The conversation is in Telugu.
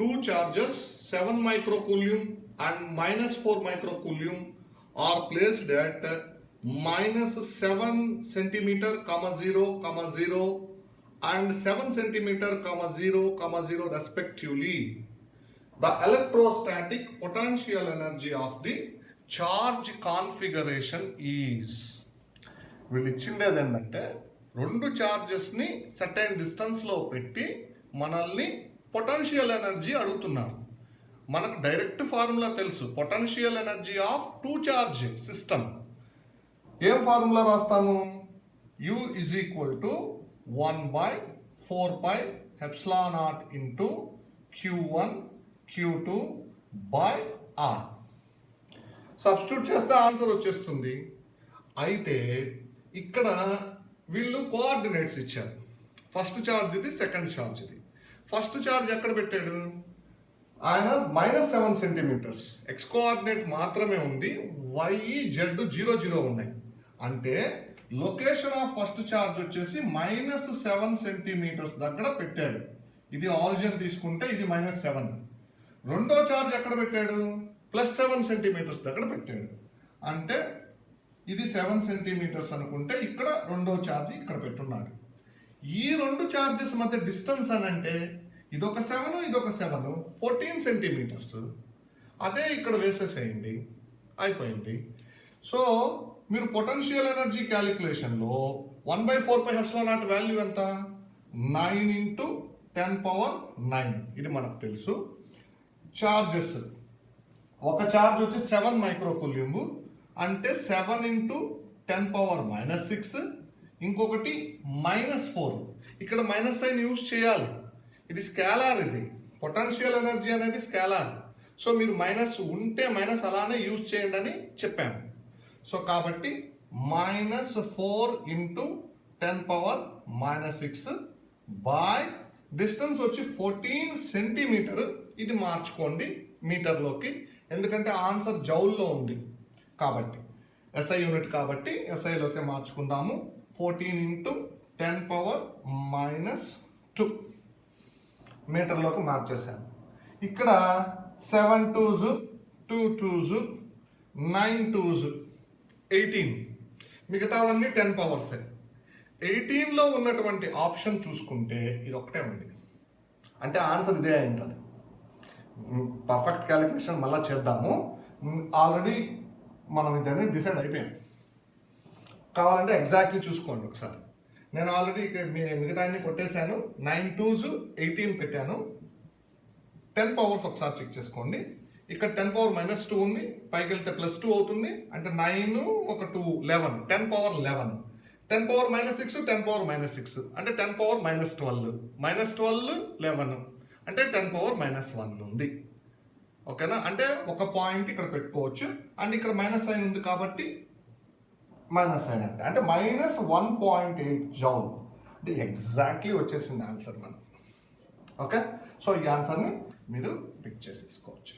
two charges 7 microcoulomb and minus 4 microcoulomb are placed at minus 7 centimeter, 0, 0 and 7 centimeter, 0, 0 respectively. The electrostatic potential energy of the charge configuration is. వీళ్ళు ఇచ్చిండేది ఏంటంటే రెండు చార్జెస్ని సర్టైన్ డిస్టెన్స్లో పెట్టి మనల్ని పొటెన్షియల్ ఎనర్జీ అడుగుతున్నారు. మనకు డైరెక్ట్ ఫార్ములా తెలుసు, potential energy of two charge system. ఏం ఫార్ములా రాస్తాము? U is equal to 1/4πε0 into Q1 Q2 by R. Substitute చేస్తే ఆన్సర్ వచ్చేస్తుంది. అయితే ఇక్కడ వీళ్ళు కోఆర్డినేట్స్ ఇచ్చారు. ఫస్ట్ ఛార్జ్ ఇది, సెకండ్ ఛార్జ్ ఇది. ఫస్ట్ ఛార్జ్ ఎక్కడ పెట్టాడు ఆయన? -7 సెంటీమీటర్స్. ఎక్స్ కోఆర్డినేట్ మాత్రమే ఉంది, వై జెడ్ 0 0 ఉన్నాయి. అంటే లొకేషన్ ఆఫ్ ఫస్ట్ ఛార్జ్ వచ్చేసి -7 సెంటీమీటర్స్ దగ్గర పెట్టాడు. ఇది ఆరిజిన్ తీసుకుంటే ఇది -7. రెండో ఛార్జ్ ఎక్కడ పెట్టాడు? +7 సెంటీమీటర్స్ దగ్గర పెట్టాడు. అంటే ఇది 7 సెంటీమీటర్స్ అనుకుంటే ఇక్కడ రెండో ఛార్జ్ ఇక్కడ పెట్టున్నాడు. ఈ రెండు ఛార్జెస్ మధ్య డిస్టెన్స్ అని అంటే ఇదొక 7 ఇదొక 7 14 సెంటీమీటర్స్. అదే ఇక్కడ వేసేసేయండి, అయిపోయింది. సో మీరు పొటెన్షియల్ ఎనర్జీ క్యాలిక్యులేషన్లో 1/4πε0 వాల్యూ ఎంత? 9 × 10⁻9. ఇది మనకు తెలుసు. చార్జెస్, ఒక ఛార్జ్ వచ్చి 7 మైక్రోకూలంబ్ అంటే 7 × 10⁻⁻6, ఇంకొకటి -4. ఇక్కడ మైనస్ సైన్ యూజ్ చేయాలి. ఇది స్కేలార్, ఇది పొటెన్షియల్ ఎనర్జీ అనేది స్కేలార్. సో మీరు మైనస్ ఉంటే మైనస్ అలానే యూజ్ చేయండి అని చెప్పాము. సో కాబట్టి -4 × 10⁻⁻6 బై డిస్టెన్స్ వచ్చి 14 సెంటీమీటర్. ఇది మార్చుకోండి మీటర్లోకి, ఎందుకంటే ఆన్సర్ జౌల్లో ఉంది కాబట్టి. SI యూనిట్ కాబట్టి SIలోకి మార్చుకుందాము. 14 × 10⁻⁻2 మీటర్లోకి మార్చేసాను. ఇక్కడ 7 2s 2 2s 9 2s 18, మిగతావన్నీ 10 పవర్స్. 18లో ఉన్నటువంటి ఆప్షన్ చూసుకుంటే ఇది ఒకటే ఉంది, అంటే ఆన్సర్ ఇదే అయి ఉంటుంది. పర్ఫెక్ట్ క్యాలిక్యులేషన్ మళ్ళీ చేద్దాము. ఆల్రెడీ మనం ఇదన్నీ డిసైడ్ అయిపోయాం. కావాలంటే ఎగ్జాక్ట్లీ చూసుకోండి ఒకసారి. నేను ఆల్రెడీ ఇక్కడ మిగతా అన్ని కొట్టేశాను. 9 2s 18 పెట్టాను. 10 పవర్స్ ఒకసారి చెక్ చేసుకోండి. ఇక్కడ 10⁻⁻2 ఉంది, పైకి వెళ్తే +2 అవుతుంది. అంటే 9 ఒక 2 11, 10⁻11. 10⁻⁻6 10⁻⁻6 అంటే 10⁻⁻12, -12 11 అంటే 10⁻⁻1 ఉంది. ఓకేనా? అంటే ఒక పాయింట్ ఇక్కడ పెట్టుకోవచ్చు. అండ్ ఇక్కడ మైనస్ సైన్ ఉంది కాబట్టి మైనస్ సైన్ అంటే -1.8 జౌల్. అంటే ఎగ్జాక్ట్లీ వచ్చేసింది ఆన్సర్ మనకు. ఓకే, సో ఈ ఆన్సర్ని మీరు పిక్ చేసేసుకోవచ్చు.